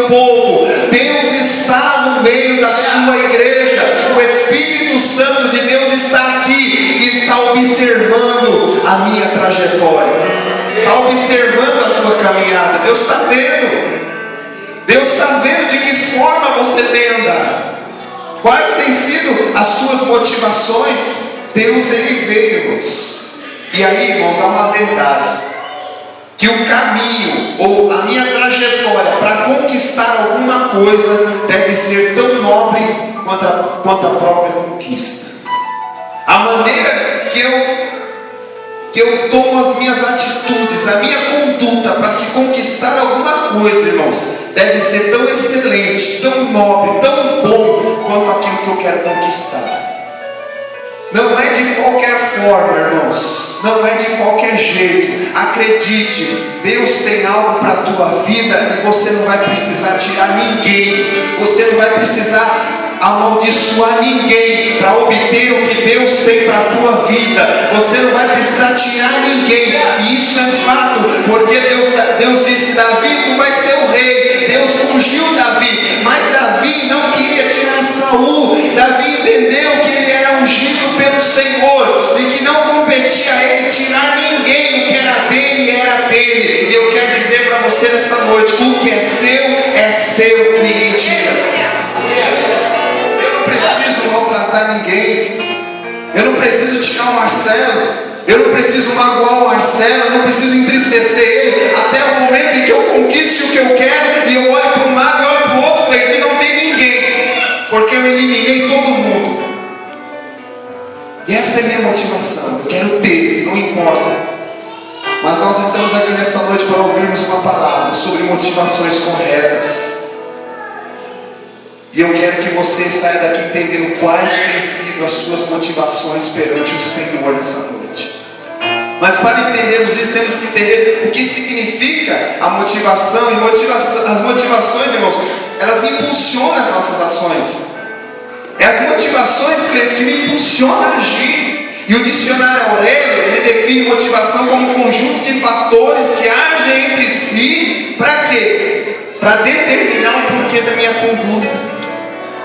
povo. Deus está no meio da sua igreja. O Espírito Santo de Deus está aqui e está observando a minha trajetória, está observando a tua caminhada. Deus está vendo. Deus está vendo de que forma você tem andado. Quais têm sido as tuas motivações? Deus, Ele vê, irmãos. E aí, irmãos, há uma verdade: que o caminho ou a minha trajetória para conquistar alguma coisa deve ser tão nobre quanto a própria conquista. A maneira que eu tomo as minhas atitudes, a minha conduta para se conquistar alguma coisa, irmãos, deve ser tão excelente, tão nobre, tão bom quanto aquilo que eu quero conquistar. Não é de qualquer forma, irmãos, não é de qualquer jeito. Acredite, Deus tem algo para a tua vida e você não vai precisar tirar ninguém, você não vai precisar amaldiçoar ninguém para obter o que Deus tem para a tua vida. Você não vai precisar tirar ninguém, e isso é fato, porque Deus disse: Davi, tu vais ser o rei. Deus ungiu Davi, mas Davi não queria tirar Saul. Davi entendeu que ele era ungido pelo Senhor e que não competia a ele tirar ninguém. O que era dele era dele. E eu quero dizer para você nessa noite: o que é seu, ninguém tira. Preciso maltratar ninguém, eu não preciso tirar o Marcelo, eu não preciso magoar o Marcelo, eu não preciso entristecer ele, até o momento em que eu conquiste o que eu quero, e eu olho para um lado e olho para o outro, falei que não tem ninguém, porque eu eliminei todo mundo. E essa é a minha motivação, eu quero ter, não importa. Mas nós estamos aqui nessa noite para ouvirmos uma palavra sobre motivações corretas. E eu quero que você saia daqui entendendo quais têm sido as suas motivações perante o Senhor nessa noite. Mas para entendermos isso, temos que entender o que significa a motivação. E as motivações, irmãos, elas impulsionam as nossas ações. É as motivações, crente, que me impulsionam a agir. E o dicionário Aurélio, ele define motivação como um conjunto de fatores que agem entre si. Para quê? Para determinar o porquê da minha conduta.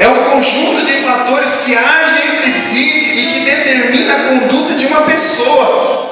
É um conjunto de fatores que agem entre si e que determina a conduta de uma pessoa.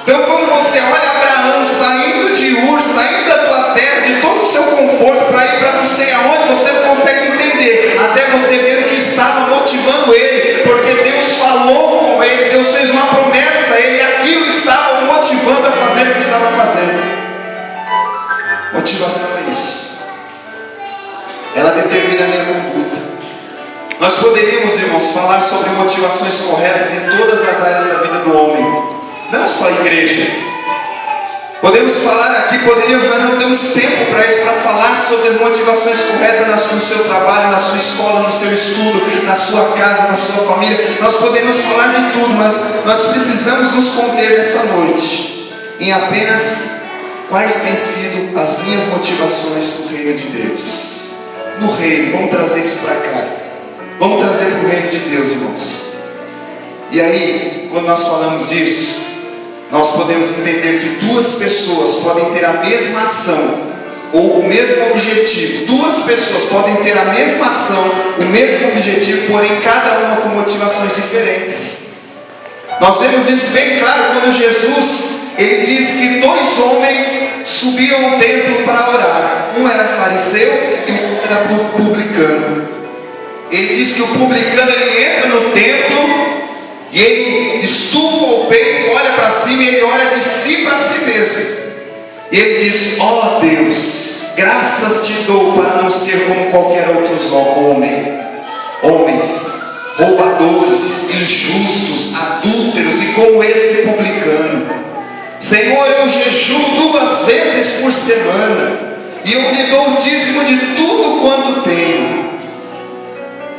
Então, quando você olha Abraão saindo de Ur, saindo da tua terra, de todo o seu conforto, para ir para não sei aonde, você não consegue entender, até você ver o que estava motivando ele, porque Deus falou com ele, Deus fez uma promessa a ele, e aquilo estava motivando a fazer o que estava fazendo. Motivação é isso. Ela determina a minha conduta. Nós poderíamos, irmãos, falar sobre motivações corretas em todas as áreas da vida do homem, não só a igreja. Podemos falar aqui, mas não temos tempo para isso, para falar sobre as motivações corretas no seu trabalho, na sua escola, no seu estudo, na sua casa, na sua família. Nós podemos falar de tudo, mas nós precisamos nos conter nessa noite em apenas quais têm sido as minhas motivações no reino de Deus. No reino, vamos trazer isso para cá. Vamos trazer para o reino de Deus, irmãos. E aí, quando nós falamos disso, nós podemos entender que duas pessoas podem ter a mesma ação, ou o mesmo objetivo. Duas pessoas podem ter a mesma ação, o mesmo objetivo, porém cada uma com motivações diferentes. Nós vemos isso bem claro quando Jesus, ele diz que dois homens subiam ao templo para orar. Um era fariseu e o outro era publicano. Ele diz que o publicano, ele entra no templo e ele estufa o peito, olha para cima e ele ora de si para si mesmo. E ele diz: ó Deus, graças te dou para não ser como qualquer outro homens, roubadores, injustos, adúlteros e como esse publicano. Senhor, eu jejuo 2 vezes por semana e eu lhe dou o dízimo de tudo quanto tenho.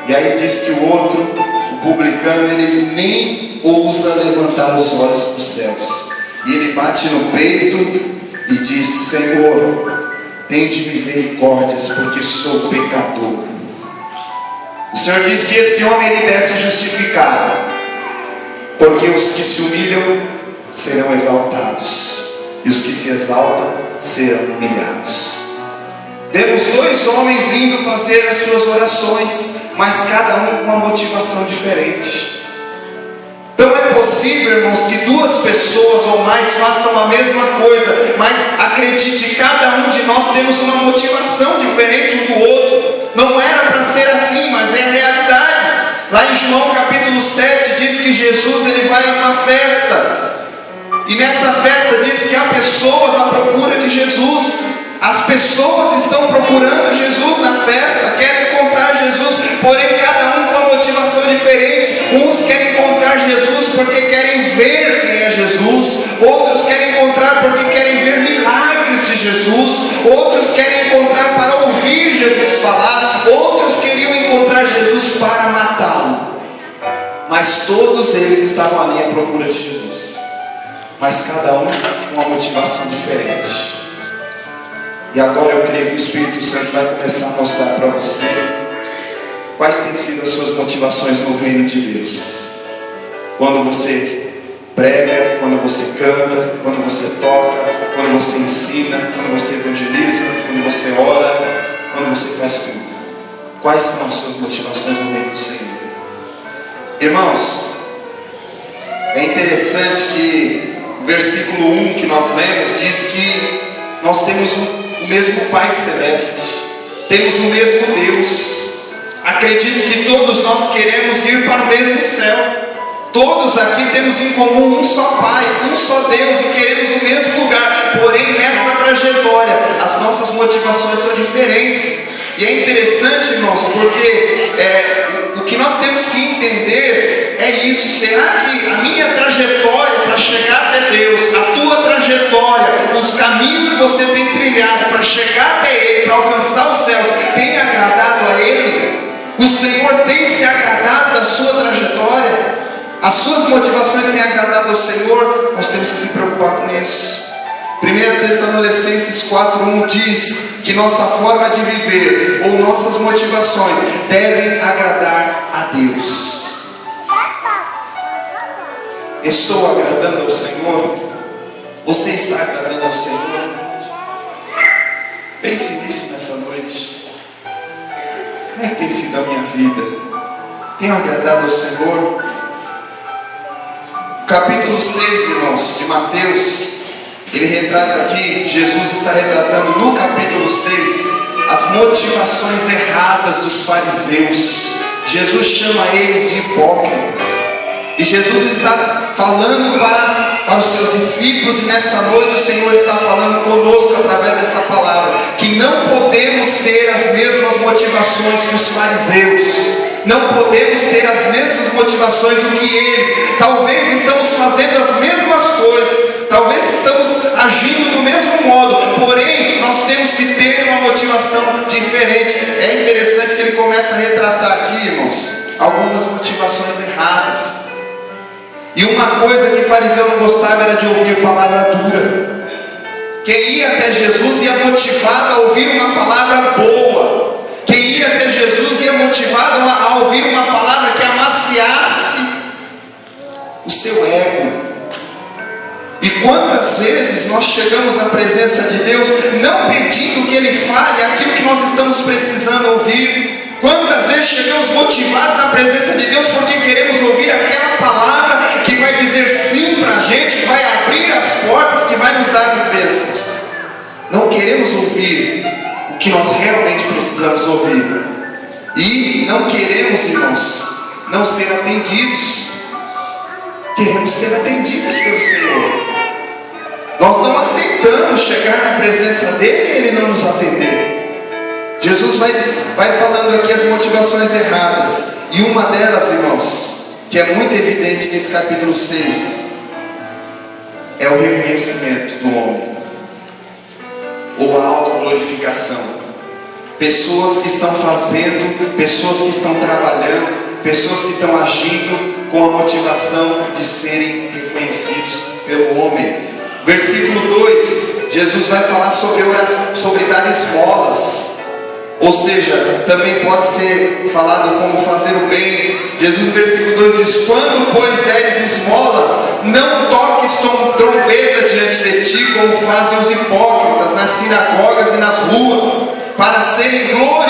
E aí diz que o outro, o publicano, ele nem ousa levantar os olhos para os céus. E ele bate no peito e diz: Senhor, tende misericórdias, porque sou pecador. O Senhor diz que esse homem ele desce justificado, porque os que se humilham serão exaltados, e os que se exaltam serão humilhados. Vemos dois homens indo fazer as suas orações, mas cada um com uma motivação diferente. Não é possível, irmãos, que duas pessoas ou mais façam a mesma coisa, mas acredite, cada um de nós temos uma motivação diferente um do outro. Não era para ser assim, mas é a realidade. Lá em João capítulo 7 diz que Jesus ele vai a uma festa, e nessa festa diz que há pessoas à procura de Jesus. As pessoas estão procurando Jesus na festa, querem encontrar Jesus, porém cada um com uma motivação diferente. Uns querem encontrar Jesus porque querem ver quem é Jesus, outros querem encontrar porque querem ver milagres de Jesus, outros querem encontrar para ouvir Jesus falar, outros queriam encontrar Jesus para matá-lo. Mas todos eles estavam ali à procura de Jesus, mas cada um com uma motivação diferente. E agora eu creio que o Espírito Santo vai começar a mostrar para você quais têm sido as suas motivações no reino de Deus. Quando você prega, quando você canta, quando você toca, quando você ensina, quando você evangeliza, quando você ora, quando você faz tudo. Quais são as suas motivações no reino do Senhor? Irmãos, é interessante que o versículo 1 que nós lemos diz que nós temos o mesmo Pai Celeste, temos o mesmo Deus. Acredito que todos nós queremos ir para o mesmo céu. Todos aqui temos em comum um só Pai, um só Deus, e queremos o mesmo lugar. Porém, nessa trajetória, as nossas motivações são diferentes. E é interessante, irmãos, porque o que nós temos que entender é isso. Será que a minha trajetória para chegar até Deus, a tua trajetória, os caminhos que você tem trilhado para chegar até Ele, para alcançar os céus, tem agradado a Ele? O Senhor tem se agradado da sua trajetória? As suas motivações têm agradado ao Senhor? Nós temos que se preocupar com isso. 1 Tessalonicenses 4:1 diz que nossa forma de viver ou nossas motivações devem agradar a Deus. Estou agradando ao Senhor? Você está agradando ao Senhor? Pense nisso nessa noite. Como é que tem sido a minha vida? Tenho agradado ao Senhor? Capítulo 6, irmãos, de Mateus, ele retrata aqui, Jesus está retratando no capítulo 6 as motivações erradas dos fariseus. Jesus chama eles de hipócritas. E Jesus está falando para os seus discípulos, e nessa noite o Senhor está falando conosco através dessa palavra, que não podemos ter as mesmas motivações que os fariseus. Não podemos ter as mesmas motivações do que eles. Talvez estamos fazendo as mesmas coisas, talvez estamos agindo do mesmo modo, porém nós temos que ter uma motivação diferente. É interessante que ele começa a retratar aqui, irmãos, algumas motivações erradas. E uma coisa que o fariseu não gostava era de ouvir palavra dura. Quem ia até Jesus ia motivado a ouvir uma palavra boa. Quem ia até Jesus ia motivado a ouvir uma palavra que amaciasse o seu ego. E quantas vezes nós chegamos à presença de Deus não pedindo que Ele fale aquilo que nós estamos precisando ouvir? Quantas vezes chegamos motivados na presença de Deus porque queremos ouvir aquela palavra que vai dizer sim para a gente, que vai abrir as portas, que vai nos dar as bênçãos? Não queremos ouvir o que nós realmente precisamos ouvir. E não queremos, irmãos, não ser atendidos. Queremos ser atendidos pelo Senhor. Nós não aceitamos chegar na presença dEle e Ele não nos atender. Jesus vai falando aqui as motivações erradas. E uma delas, irmãos, que é muito evidente nesse capítulo 6, é o reconhecimento do homem, ou a autoglorificação. Pessoas que estão fazendo, pessoas que estão trabalhando, pessoas que estão agindo com a motivação de serem reconhecidos pelo homem. Versículo 2, Jesus vai falar sobre oração, sobre dar esmolas. Ou seja, também pode ser falado como fazer o bem. Jesus no versículo 2 diz: quando pois deres esmolas, não toques trombeta diante de ti, como fazem os hipócritas nas sinagogas e nas ruas, para serem glorificados